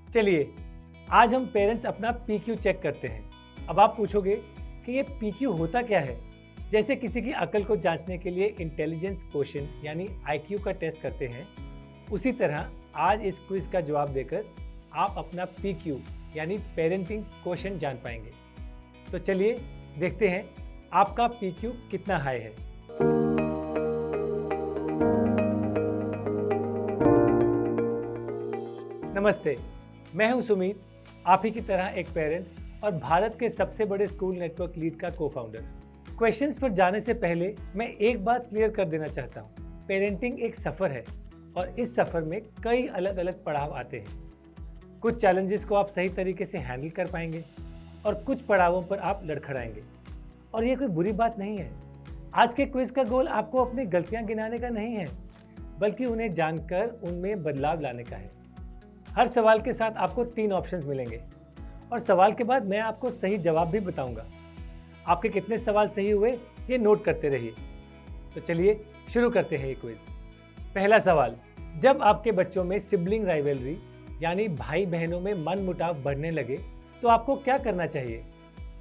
चलिए, आज हम पेरेंट्स अपना पीक्यू चेक करते हैं। अब आप पूछोगे कि ये पीक्यू होता क्या है? जैसे किसी की अकल को जांचने के लिए इंटेलिजेंस क्वोशिएंट यानी आईक्यू का टेस्ट करते हैं, उसी तरह आज इस क्विज का जवाब देकर आप अपना पीक्यू यानी पेरेंटिंग क्वोशिएंट जान पाएंगे। तो चलिए देखते हैं आपका पीक्यू कितना हाई है। नमस्ते, मैं हूं सुमित, आप ही की तरह एक पेरेंट और भारत के सबसे बड़े स्कूल नेटवर्क लीड का को-फाउंडर। क्वेश्चंस पर जाने से पहले मैं एक बात क्लियर कर देना चाहता हूं। पेरेंटिंग एक सफ़र है और इस सफ़र में कई अलग अलग पड़ाव आते हैं। कुछ चैलेंजेस को आप सही तरीके से हैंडल कर पाएंगे और कुछ पड़ावों पर आप लड़खड़ाएंगे, और ये कोई बुरी बात नहीं है। आज के क्विज का गोल आपको अपनी गलतियां गिनाने का नहीं है, बल्कि उन्हें जानकर उनमें बदलाव लाने का है। हर सवाल के साथ आपको 3 ऑप्शंस मिलेंगे और सवाल के बाद मैं आपको सही जवाब भी बताऊंगा। आपके कितने सवाल सही हुए ये नोट करते रहिए। तो चलिए शुरू करते हैं ये क्विज। पहला सवाल, जब आपके बच्चों में सिबलिंग राइवलरी यानी भाई बहनों में मनमुटाव बढ़ने लगे तो आपको क्या करना चाहिए?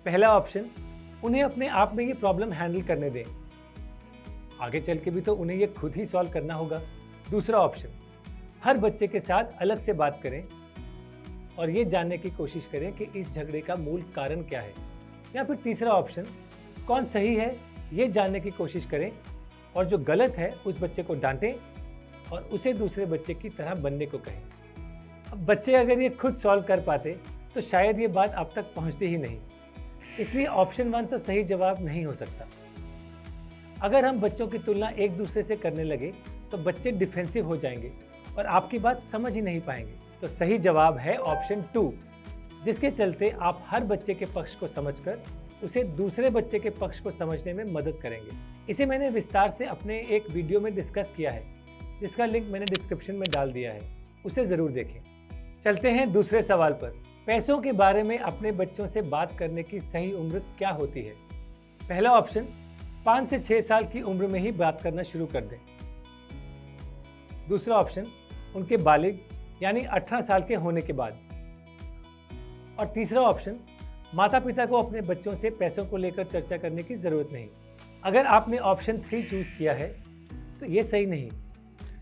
पहला ऑप्शन, उन्हें अपने आप में ये प्रॉब्लम हैंडल करने दें। आगे चल के भी तो उन्हें ये खुद ही सॉल्व करना होगा। दूसरा ऑप्शन, हर बच्चे के साथ अलग से बात करें और ये जानने की कोशिश करें कि इस झगड़े का मूल कारण क्या है। या फिर तीसरा ऑप्शन, कौन सही है ये जानने की कोशिश करें और जो गलत है उस बच्चे को डांटें और उसे दूसरे बच्चे की तरह बनने को कहें। अब बच्चे अगर ये खुद सॉल्व कर पाते तो शायद ये बात आप तक पहुंचती ही नहीं, इसलिए ऑप्शन 1 तो सही जवाब नहीं हो सकता। अगर हम बच्चों की तुलना एक दूसरे से करने लगे तो बच्चे डिफेंसिव हो जाएंगे और आपकी बात समझ ही नहीं पाएंगे। तो सही जवाब है ऑप्शन 2, जिसके चलते आप हर बच्चे के पक्ष को समझकर उसे दूसरे बच्चे के पक्ष को समझने में मदद करेंगे। इसे मैंने विस्तार से अपने एक वीडियो में डिस्कस किया है, जिसका लिंक मैंने डिस्क्रिप्शन में डाल दिया है, उसे ज़रूर देखें। चलते हैं दूसरे सवाल पर। पैसों के बारे में अपने बच्चों से बात करने की सही उम्र क्या होती है? पहला ऑप्शन, 5 से 6 साल की उम्र में ही बात करना शुरू कर दें। दूसरा ऑप्शन, उनके बालिग यानी 18 साल के होने के बाद। और तीसरा ऑप्शन, माता पिता को अपने बच्चों से पैसों को लेकर चर्चा करने की ज़रूरत नहीं। अगर आपने ऑप्शन 3 चूज़ किया है तो ये सही नहीं,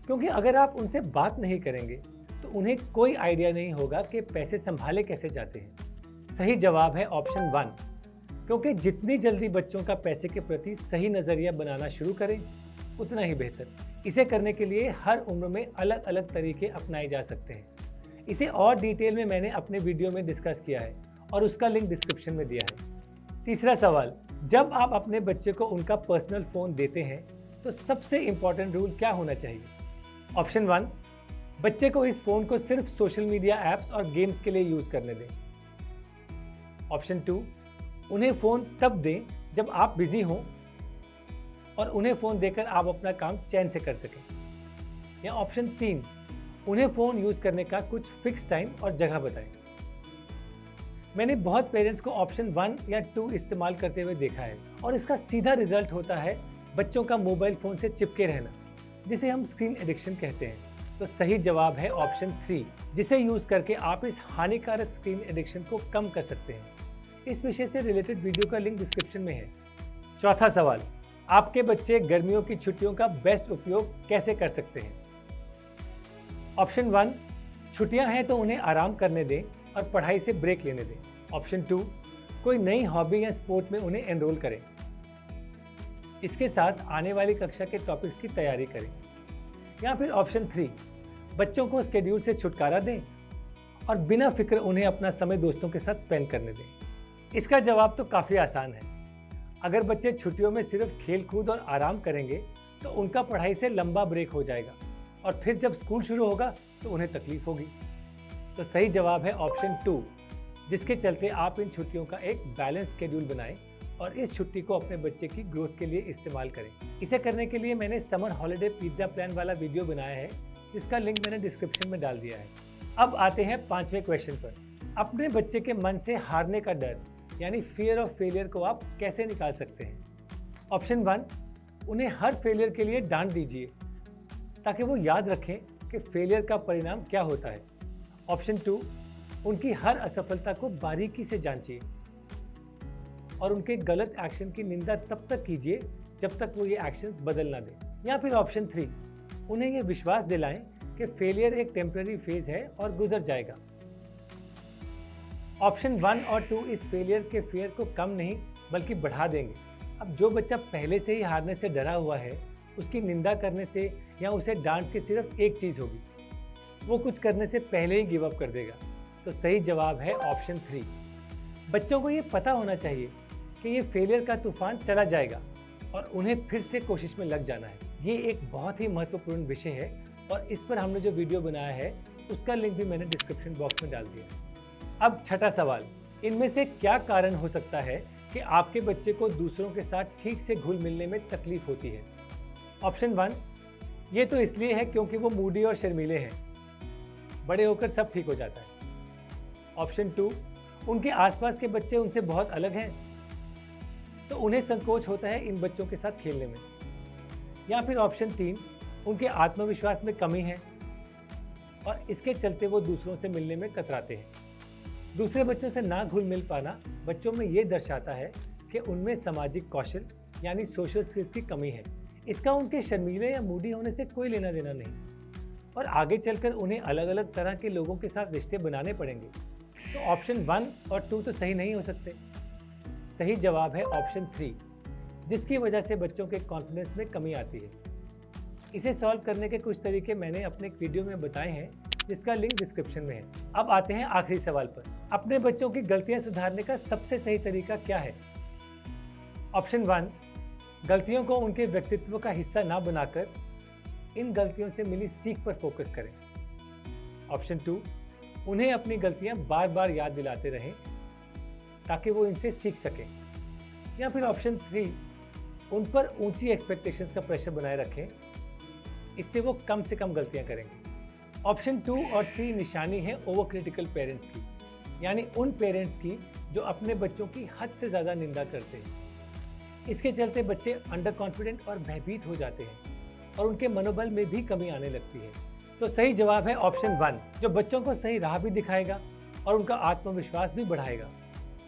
क्योंकि अगर आप उनसे बात नहीं करेंगे तो उन्हें कोई आइडिया नहीं होगा कि पैसे संभाले कैसे जाते हैं। सही जवाब है ऑप्शन 1, क्योंकि जितनी जल्दी बच्चों का पैसे के प्रति सही नज़रिया बनाना शुरू करें उतना ही बेहतर। इसे करने के लिए हर उम्र में अलग अलग तरीके अपनाए जा सकते हैं। इसे और डिटेल में मैंने अपने वीडियो में डिस्कस किया है और उसका लिंक डिस्क्रिप्शन में दिया है। तीसरा सवाल, जब आप अपने बच्चे को उनका पर्सनल फ़ोन देते हैं तो सबसे इम्पॉर्टेंट रूल क्या होना चाहिए? ऑप्शन 1, बच्चे को इस फ़ोन को सिर्फ सोशल मीडिया ऐप्स और गेम्स के लिए यूज़ करने दें। ऑप्शन 2, उन्हें फ़ोन तब दें जब आप बिज़ी हों और उन्हें फ़ोन देकर आप अपना काम चैन से कर सकें। या ऑप्शन 3, उन्हें फ़ोन यूज़ करने का कुछ फिक्स टाइम और जगह बताएं। मैंने बहुत पेरेंट्स को ऑप्शन 1 या 2 इस्तेमाल करते हुए देखा है और इसका सीधा रिजल्ट होता है बच्चों का मोबाइल फ़ोन से चिपके रहना, जिसे हम स्क्रीन एडिक्शन कहते हैं। तो सही जवाब है ऑप्शन 3, जिसे यूज़ करके आप इस हानिकारक स्क्रीन एडिक्शन को कम कर सकते हैं। इस विषय से रिलेटेड वीडियो का लिंक डिस्क्रिप्शन में है। चौथा सवाल, आपके बच्चे गर्मियों की छुट्टियों का बेस्ट उपयोग कैसे कर सकते हैं? ऑप्शन 1, छुट्टियां हैं तो उन्हें आराम करने दें और पढ़ाई से ब्रेक लेने दें। ऑप्शन 2, कोई नई हॉबी या स्पोर्ट में उन्हें एनरोल करें। इसके साथ आने वाली कक्षा के टॉपिक्स की तैयारी करें। या फिर ऑप्शन 3, बच्चों को स्केड्यूल से छुटकारा दें और बिना फिक्र उन्हें अपना समय दोस्तों के साथ स्पेंड करने दें। इसका जवाब तो काफ़ी आसान है। अगर बच्चे छुट्टियों में सिर्फ खेल कूद और आराम करेंगे तो उनका पढ़ाई से लंबा ब्रेक हो जाएगा और फिर जब स्कूल शुरू होगा तो उन्हें तकलीफ होगी। तो सही जवाब है ऑप्शन 2, जिसके चलते आप इन छुट्टियों का एक बैलेंस शेड्यूल बनाएं और इस छुट्टी को अपने बच्चे की ग्रोथ के लिए इस्तेमाल करें। इसे करने के लिए मैंने समर हॉलिडे पिज्ज़ा प्लान वाला वीडियो बनाया है, जिसका लिंक मैंने डिस्क्रिप्शन में डाल दिया है। अब आते हैं 5वें क्वेश्चन पर। अपने बच्चे के मन से हारने का डर यानी फियर ऑफ फेलियर को आप कैसे निकाल सकते हैं? ऑप्शन 1, उन्हें हर फेलियर के लिए डांट दीजिए ताकि वो याद रखें कि फेलियर का परिणाम क्या होता है। ऑप्शन 2, उनकी हर असफलता को बारीकी से जांचिए और उनके गलत एक्शन की निंदा तब तक कीजिए जब तक वो ये एक्शंस बदल ना दें। या फिर ऑप्शन 3, उन्हें ये विश्वास दिलाएं कि फेलियर एक टेम्पररी फेज है और गुजर जाएगा। ऑप्शन 1 और 2 इस फेलियर के फियर को कम नहीं बल्कि बढ़ा देंगे। अब जो बच्चा पहले से ही हारने से डरा हुआ है, उसकी निंदा करने से या उसे डांट के सिर्फ एक चीज़ होगी, वो कुछ करने से पहले ही गिव अप कर देगा। तो सही जवाब है ऑप्शन 3। बच्चों को ये पता होना चाहिए कि ये फेलियर का तूफान चला जाएगा और उन्हें फिर से कोशिश में लग जाना है। ये एक बहुत ही महत्वपूर्ण विषय है और इस पर हमने जो वीडियो बनाया है उसका लिंक भी मैंने डिस्क्रिप्शन बॉक्स में डाल दिया है। अब छठा सवाल, इनमें से क्या कारण हो सकता है कि आपके बच्चे को दूसरों के साथ ठीक से घुल मिलने में तकलीफ होती है? ऑप्शन 1, ये तो इसलिए है क्योंकि वो मूडी और शर्मीले हैं, बड़े होकर सब ठीक हो जाता है। ऑप्शन 2, उनके आसपास के बच्चे उनसे बहुत अलग हैं, तो उन्हें संकोच होता है इन बच्चों के साथ खेलने में। या फिर ऑप्शन 3, उनके आत्मविश्वास में कमी है और इसके चलते वो दूसरों से मिलने में कतराते हैं। दूसरे बच्चों से ना घुल मिल पाना बच्चों में ये दर्शाता है कि उनमें सामाजिक कौशल यानी सोशल स्किल्स की कमी है। इसका उनके शर्मीले या मूडी होने से कोई लेना देना नहीं और आगे चलकर उन्हें अलग अलग तरह के लोगों के साथ रिश्ते बनाने पड़ेंगे। तो ऑप्शन 1 और 2 तो सही नहीं हो सकते। सही जवाब है ऑप्शन 3, जिसकी वजह से बच्चों के कॉन्फिडेंस में कमी आती है। इसे सॉल्व करने के कुछ तरीके मैंने अपने एक वीडियो में बताए हैं जिसका लिंक डिस्क्रिप्शन में है। अब आते हैं आखिरी सवाल पर, अपने बच्चों की गलतियां सुधारने का सबसे सही तरीका क्या है? ऑप्शन 1, गलतियों को उनके व्यक्तित्व का हिस्सा ना बनाकर इन गलतियों से मिली सीख पर फोकस करें। ऑप्शन 2, उन्हें अपनी गलतियां बार बार याद दिलाते रहें ताकि वो इनसे सीख सकें। या फिर ऑप्शन 3, उन पर ऊंची एक्सपेक्टेशंस का प्रेशर बनाए रखें, इससे वो कम से कम गलतियां करेंगे। ऑप्शन 2 और 3 निशानी है ओवर क्रिटिकल पेरेंट्स की, यानी उन पेरेंट्स की जो अपने बच्चों की हद से ज़्यादा निंदा करते हैं। इसके चलते बच्चे अंडर कॉन्फिडेंट और भयभीत हो जाते हैं और उनके मनोबल में भी कमी आने लगती है। तो सही जवाब है ऑप्शन 1, जो बच्चों को सही राह भी दिखाएगा और उनका आत्मविश्वास भी बढ़ाएगा।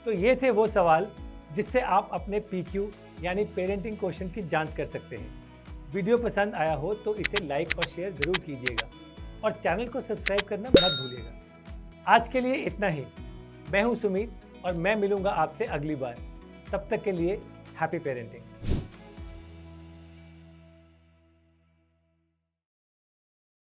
तो ये थे वो सवाल जिससे आप अपने PQ यानी पेरेंटिंग क्वेश्चन की जांच कर सकते हैं। वीडियो पसंद आया हो तो इसे लाइक और शेयर ज़रूर कीजिएगा और चैनल को सब्सक्राइब करना मत भूलिएगा। आज के लिए इतना ही। मैं हूं सुमित और मैं मिलूंगा आपसे अगली बार। तब तक के लिए हैप्पी पेरेंटिंग।